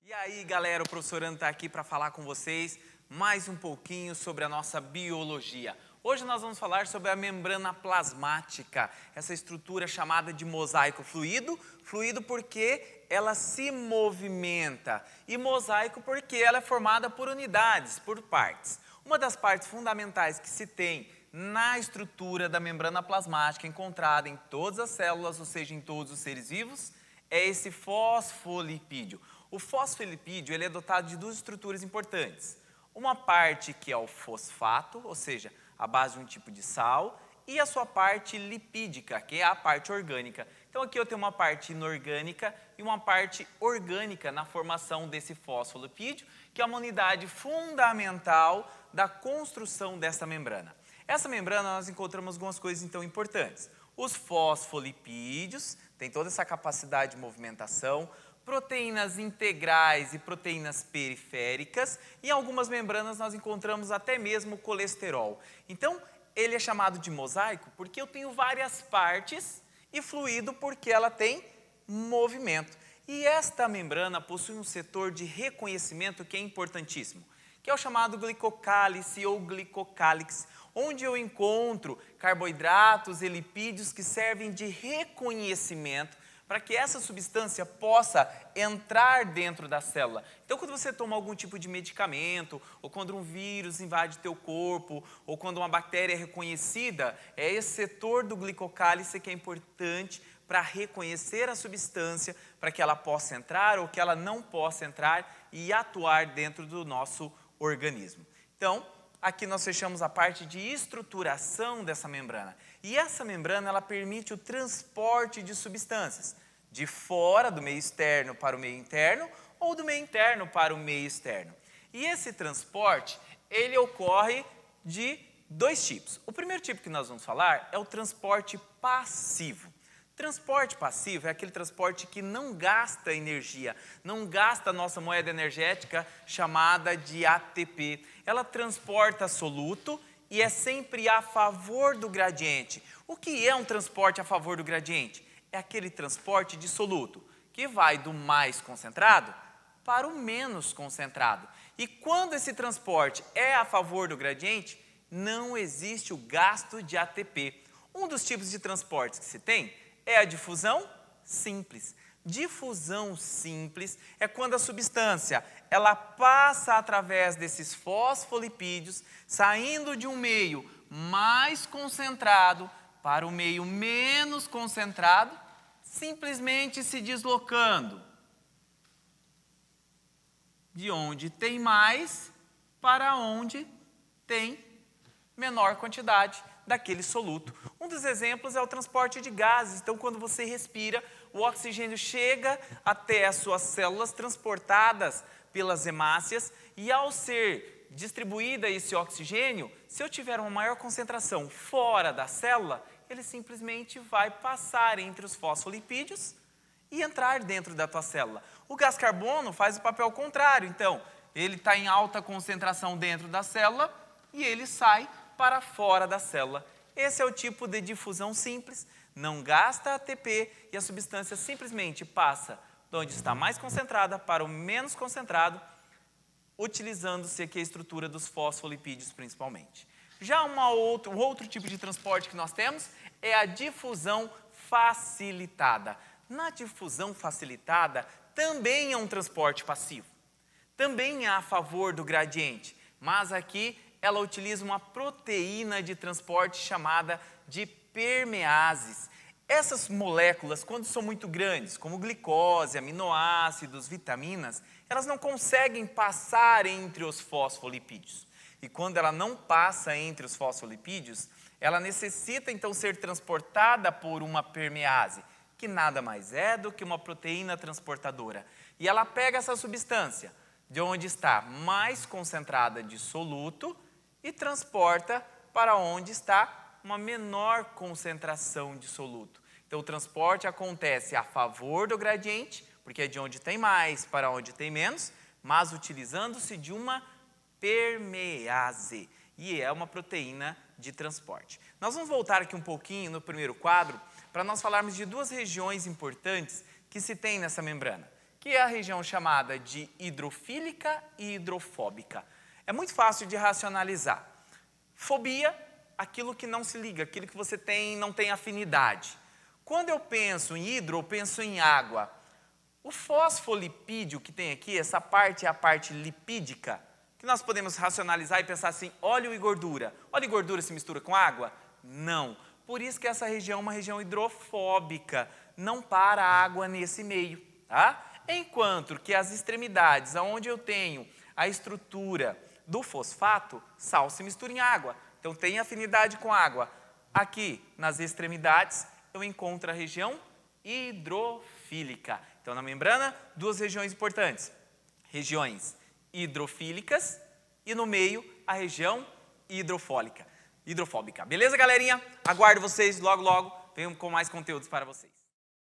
E aí, galera, o professor Ana está aqui para falar com vocês mais um pouquinho sobre a nossa biologia. Hoje nós vamos falar sobre a membrana plasmática, essa estrutura chamada de mosaico fluido. Fluido porque ela se movimenta e mosaico porque ela é formada por unidades, por partes. Uma das partes fundamentais que se tem na estrutura da membrana plasmática encontrada em todas as células, ou seja, em todos os seres vivos, é esse fosfolipídio. O fosfolipídio ele é dotado de duas estruturas importantes. Uma parte que é o fosfato, ou seja, a base de um tipo de sal, e a sua parte lipídica, que é a parte orgânica. Então aqui eu tenho uma parte inorgânica e uma parte orgânica na formação desse fosfolipídio, que é uma unidade fundamental da construção dessa membrana. Essa membrana nós encontramos algumas coisas então importantes. Os fosfolipídios têm toda essa capacidade de movimentação, proteínas integrais e proteínas periféricas, e em algumas membranas nós encontramos até mesmo colesterol. Então, ele é chamado de mosaico porque eu tenho várias partes e fluido porque ela tem movimento. E esta membrana possui um setor de reconhecimento que é importantíssimo, que é o chamado glicocálice ou glicocálix, onde eu encontro carboidratos e lipídios que servem de reconhecimento para que essa substância possa entrar dentro da célula. Então, quando você toma algum tipo de medicamento, ou quando um vírus invade teu corpo, ou quando uma bactéria é reconhecida, é esse setor do glicocálice que é importante para reconhecer a substância, para que ela possa entrar ou que ela não possa entrar e atuar dentro do nosso organismo. Então, aqui nós fechamos a parte de estruturação dessa membrana. E essa membrana, ela permite o transporte de substâncias de fora do meio externo para o meio interno ou do meio interno para o meio externo. E esse transporte, ele ocorre de dois tipos. O primeiro tipo que nós vamos falar é o transporte passivo. Transporte passivo é aquele transporte que não gasta energia, não gasta a nossa moeda energética chamada de ATP. Ela transporta soluto e é sempre a favor do gradiente. O que é um transporte a favor do gradiente? É aquele transporte de soluto, que vai do mais concentrado para o menos concentrado. E quando esse transporte é a favor do gradiente, não existe o gasto de ATP. Um dos tipos de transportes que se tem é a difusão simples. Difusão simples é quando a substância ela passa através desses fosfolipídios, saindo de um meio mais concentrado para o meio menos concentrado, simplesmente se deslocando de onde tem mais para onde tem menor quantidade daquele soluto. Um dos exemplos é o transporte de gases. Então, quando você respira, o oxigênio chega até as suas células transportadas pelas hemácias e ao ser distribuída esse oxigênio, se eu tiver uma maior concentração fora da célula, ele simplesmente vai passar entre os fosfolipídios e entrar dentro da tua célula. O gás carbono faz o papel contrário. Então, ele está em alta concentração dentro da célula e ele sai para fora da célula. Esse é o tipo de difusão simples, não gasta ATP e a substância simplesmente passa de onde está mais concentrada para o menos concentrado, utilizando-se aqui a estrutura dos fosfolipídios principalmente. Já um outro tipo de transporte que nós temos é a difusão facilitada. Na difusão facilitada também é um transporte passivo, também é a favor do gradiente, mas aqui ela utiliza uma proteína de transporte chamada de permeases. Essas moléculas, quando são muito grandes, como glicose, aminoácidos, vitaminas, elas não conseguem passar entre os fosfolipídios. E quando ela não passa entre os fosfolipídios, ela necessita então ser transportada por uma permease, que nada mais é do que uma proteína transportadora. E ela pega essa substância, de onde está mais concentrada de soluto, e transporta para onde está uma menor concentração de soluto. Então, o transporte acontece a favor do gradiente, porque é de onde tem mais para onde tem menos, mas utilizando-se de uma permease, e é uma proteína de transporte. Nós vamos voltar aqui um pouquinho no primeiro quadro, para nós falarmos de duas regiões importantes que se tem nessa membrana, que é a região chamada de hidrofílica e hidrofóbica. É muito fácil de racionalizar. Fobia, aquilo que não se liga, aquilo que você não tem afinidade. Quando eu penso em hidro, eu penso em água. O fosfolipídio que tem aqui, essa parte é a parte lipídica, que nós podemos racionalizar e pensar assim, óleo e gordura. Óleo e gordura se mistura com água? Não. Por isso que essa região é uma região hidrofóbica, não para a água nesse meio, tá? Enquanto que as extremidades, onde eu tenho a estrutura do fosfato, sal se mistura em água. Então tem afinidade com água. Aqui, nas extremidades, eu encontro a região hidrofílica. Então, na membrana, duas regiões importantes. Regiões hidrofílicas e, no meio, a região hidrofóbica. Beleza, galerinha? Aguardo vocês logo, logo. Venho com mais conteúdos para vocês.